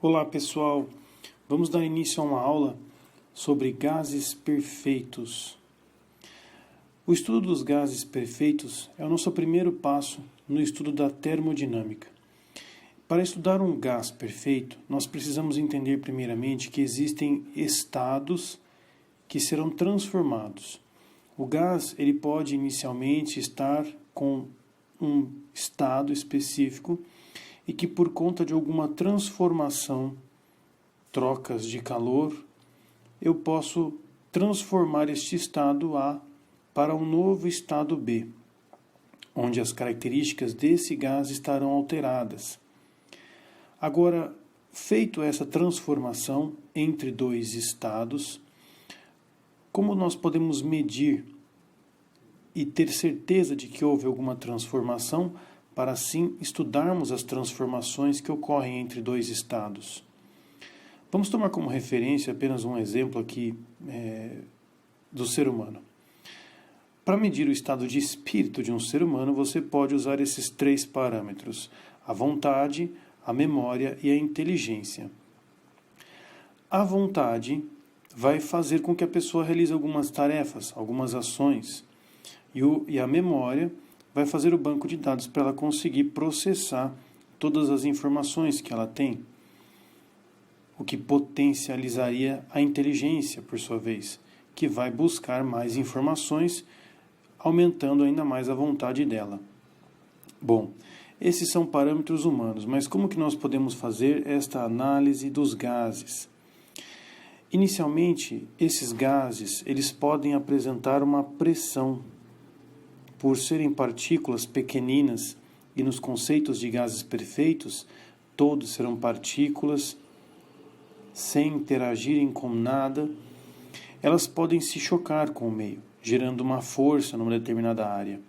Olá pessoal, vamos dar início a uma aula sobre gases perfeitos. O estudo dos gases perfeitos é o nosso primeiro passo no estudo da termodinâmica. Para estudar um gás perfeito, nós precisamos entender primeiramente que existem estados que serão transformados. O gás ele pode inicialmente estar com um estado específico e que por conta de alguma transformação, trocas de calor, eu posso transformar este estado A para um novo estado B, onde as características desse gás estarão alteradas. Agora, feito essa transformação entre dois estados, como nós podemos medir e ter certeza de que houve alguma transformação, para assim estudarmos as transformações que ocorrem entre dois estados? Vamos tomar como referência apenas um exemplo aqui do ser humano. Para medir o estado de espírito de um ser humano, você pode usar esses 3 parâmetros: a vontade, a memória e a inteligência. A vontade vai fazer com que a pessoa realize algumas tarefas, algumas ações, e a memória vai fazer o banco de dados para ela conseguir processar todas as informações que ela tem, o que potencializaria a inteligência, por sua vez, que vai buscar mais informações, aumentando ainda mais a vontade dela. Bom, esses são parâmetros humanos, mas como que nós podemos fazer esta análise dos gases? Inicialmente, esses gases eles podem apresentar uma pressão. Por serem partículas pequeninas e nos conceitos de gases perfeitos, todos serão partículas sem interagirem com nada, elas podem se chocar com o meio, gerando uma força numa determinada área.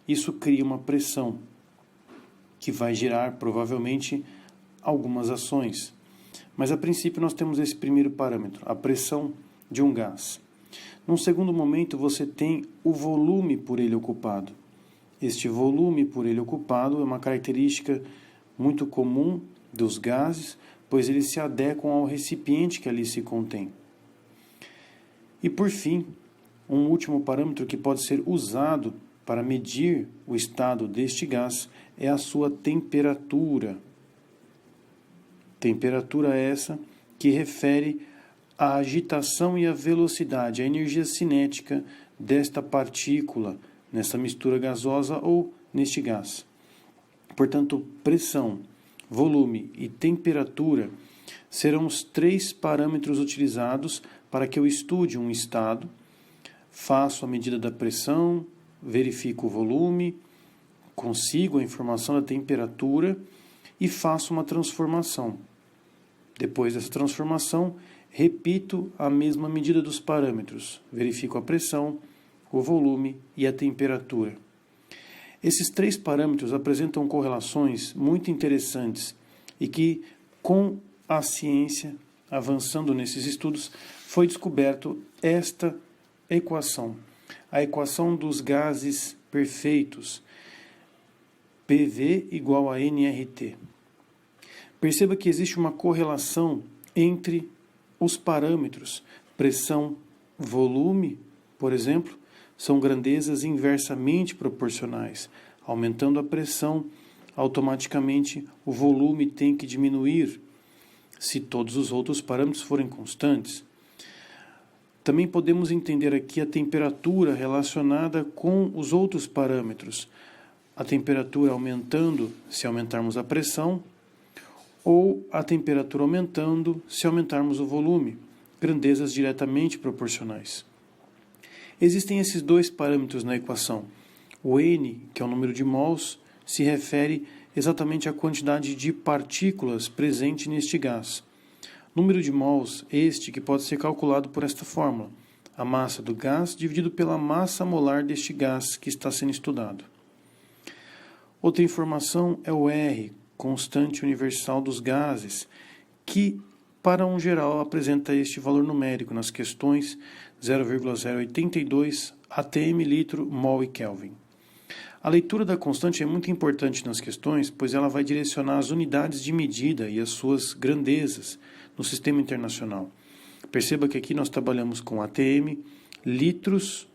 Isso cria uma pressão, que vai gerar provavelmente algumas ações. Mas a princípio nós temos esse primeiro parâmetro, a pressão de um gás. Num segundo momento, você tem o volume por ele ocupado. Este volume por ele ocupado é uma característica muito comum dos gases, pois eles se adequam ao recipiente que ali se contém. E por fim, um último parâmetro que pode ser usado para medir o estado deste gás é a sua temperatura. Temperatura essa que refere a agitação e a velocidade, a energia cinética desta partícula, nesta mistura gasosa ou neste gás. Portanto, pressão, volume e temperatura serão os 3 parâmetros utilizados para que eu estude um estado, faço a medida da pressão, verifico o volume, consigo a informação da temperatura e faço uma transformação. Depois dessa transformação, repito a mesma medida dos parâmetros, verifico a pressão, o volume e a temperatura. Esses 3 parâmetros apresentam correlações muito interessantes e que, com a ciência, avançando nesses estudos, foi descoberto esta equação, a equação dos gases perfeitos, PV igual a nRT. Perceba que existe uma correlação entre os parâmetros, pressão, volume, por exemplo, são grandezas inversamente proporcionais. Aumentando a pressão, automaticamente o volume tem que diminuir, se todos os outros parâmetros forem constantes. Também podemos entender aqui a temperatura relacionada com os outros parâmetros. A temperatura aumentando se aumentarmos a pressão, ou a temperatura aumentando se aumentarmos o volume, grandezas diretamente proporcionais. Existem esses 2 parâmetros na equação. O N, que é o número de mols, se refere exatamente à quantidade de partículas presente neste gás. Número de mols, este que pode ser calculado por esta fórmula: a massa do gás dividido pela massa molar deste gás que está sendo estudado. Outra informação é o R, constante universal dos gases, que, para um geral, apresenta este valor numérico nas questões 0,082 atm, litro, mol e Kelvin. A leitura da constante é muito importante nas questões, pois ela vai direcionar as unidades de medida e as suas grandezas no sistema internacional. Perceba que aqui nós trabalhamos com ATM, litros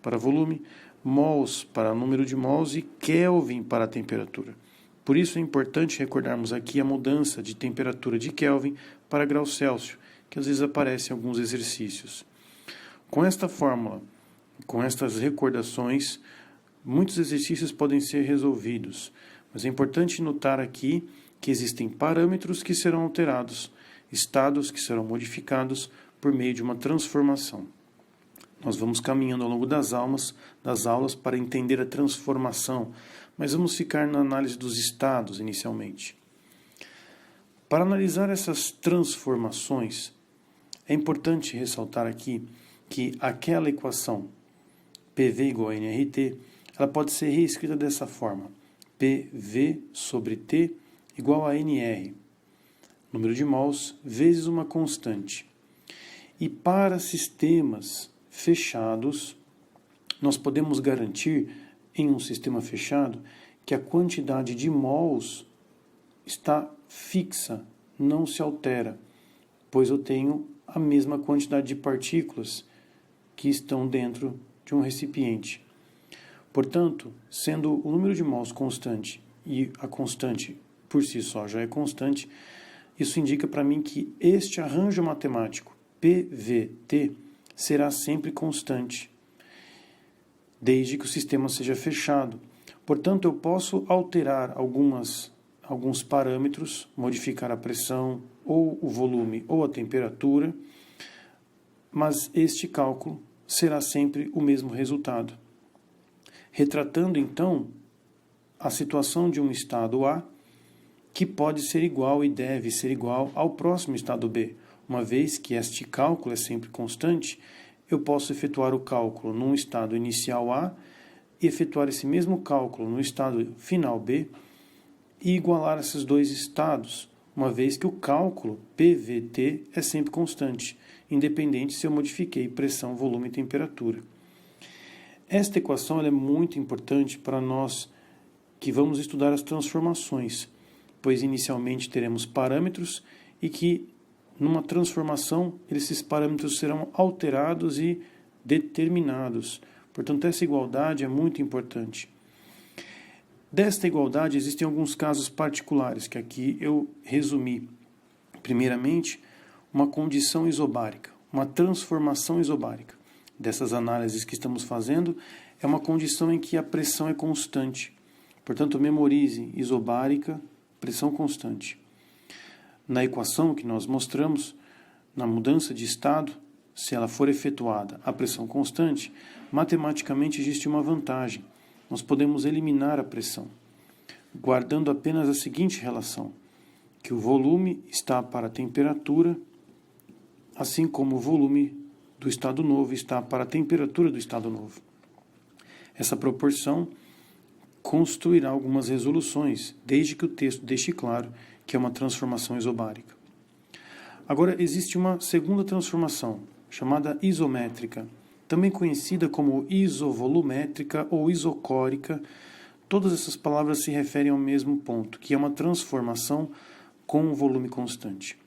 para volume, mols para número de mols e Kelvin para a temperatura. Por isso é importante recordarmos aqui a mudança de temperatura de Kelvin para graus Celsius, que às vezes aparece em alguns exercícios. Com esta fórmula, com estas recordações, muitos exercícios podem ser resolvidos, mas é importante notar aqui que existem parâmetros que serão alterados, estados que serão modificados por meio de uma transformação. Nós vamos caminhando ao longo das aulas para entender a transformação, mas vamos ficar na análise dos estados inicialmente. Para analisar essas transformações, é importante ressaltar aqui que aquela equação PV igual a nRT, ela pode ser reescrita dessa forma: PV sobre T igual a NR, número de mols, vezes uma constante. E para sistemas fechados, nós podemos garantir, em um sistema fechado, que a quantidade de mols está fixa, não se altera, pois eu tenho a mesma quantidade de partículas que estão dentro de um recipiente. Portanto, sendo o número de mols constante e a constante por si só já é constante, isso indica para mim que este arranjo matemático, PVT, será sempre constante, desde que o sistema seja fechado. Portanto, eu posso alterar alguns parâmetros, modificar a pressão, ou o volume, ou a temperatura, mas este cálculo será sempre o mesmo resultado. Retratando, então, a situação de um estado A, que pode ser igual e deve ser igual ao próximo estado B. Uma vez que este cálculo é sempre constante, eu posso efetuar o cálculo num estado inicial A e efetuar esse mesmo cálculo no estado final B e igualar esses dois estados, uma vez que o cálculo PVT é sempre constante, independente se eu modifiquei pressão, volume e temperatura. Esta equação ela é muito importante para nós que vamos estudar as transformações, pois inicialmente teremos parâmetros e que numa transformação esses parâmetros serão alterados e determinados. Portanto, essa igualdade é muito importante. Desta igualdade existem alguns casos particulares que aqui eu resumi. Primeiramente, uma condição isobárica, uma transformação isobárica. Dessas análises que estamos fazendo, é uma condição em que a pressão é constante. Portanto, memorize: isobárica, pressão constante. Na equação que nós mostramos, na mudança de estado, se ela for efetuada a pressão constante, matematicamente existe uma vantagem. Nós podemos eliminar a pressão, guardando apenas a seguinte relação, que o volume está para a temperatura, assim como o volume do estado novo está para a temperatura do estado novo. Essa proporção construirá algumas resoluções, desde que o texto deixe claro que é uma transformação isobárica. Agora, existe uma segunda transformação, chamada isométrica, também conhecida como isovolumétrica ou isocórica. Todas essas palavras se referem ao mesmo ponto, que é uma transformação com um volume constante.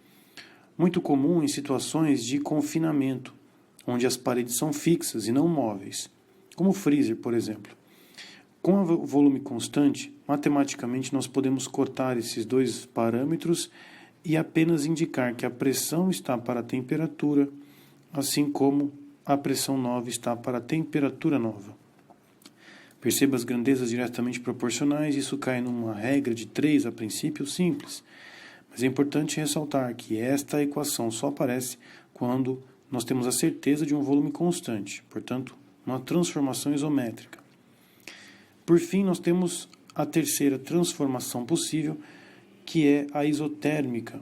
Muito comum em situações de confinamento, onde as paredes são fixas e não móveis, como o freezer, por exemplo. Com o volume constante, matematicamente nós podemos cortar esses dois parâmetros e apenas indicar que a pressão está para a temperatura, assim como a pressão nova está para a temperatura nova. Perceba as grandezas diretamente proporcionais, isso cai numa regra de 3 a princípio simples. Mas é importante ressaltar que esta equação só aparece quando nós temos a certeza de um volume constante, portanto, uma transformação isométrica. Por fim, nós temos a terceira transformação possível, que é a isotérmica,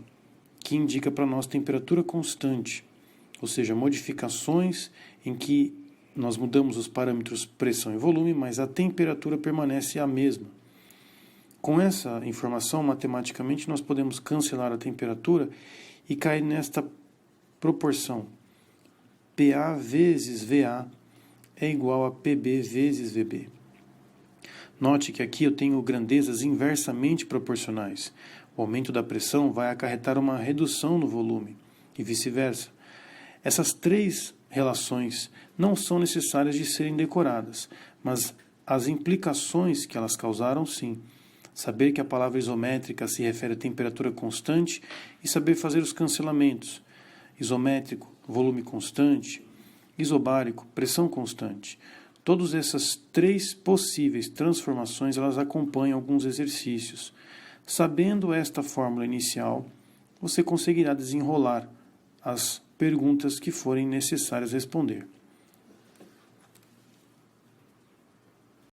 que indica para nós temperatura constante, ou seja, modificações em que nós mudamos os parâmetros pressão e volume, mas a temperatura permanece a mesma. Com essa informação, matematicamente, nós podemos cancelar a temperatura e cair nesta proporção. PA vezes VA é igual a PB vezes VB. Note que aqui eu tenho grandezas inversamente proporcionais. O aumento da pressão vai acarretar uma redução no volume, e vice-versa. Essas três relações não são necessárias de serem decoradas, mas as implicações que elas causaram, sim. Saber que a palavra isométrica se refere a temperatura constante e saber fazer os cancelamentos. Isométrico, volume constante. Isobárico, pressão constante. Todas essas três possíveis transformações, elas acompanham alguns exercícios. Sabendo esta fórmula inicial, você conseguirá desenrolar as perguntas que forem necessárias responder.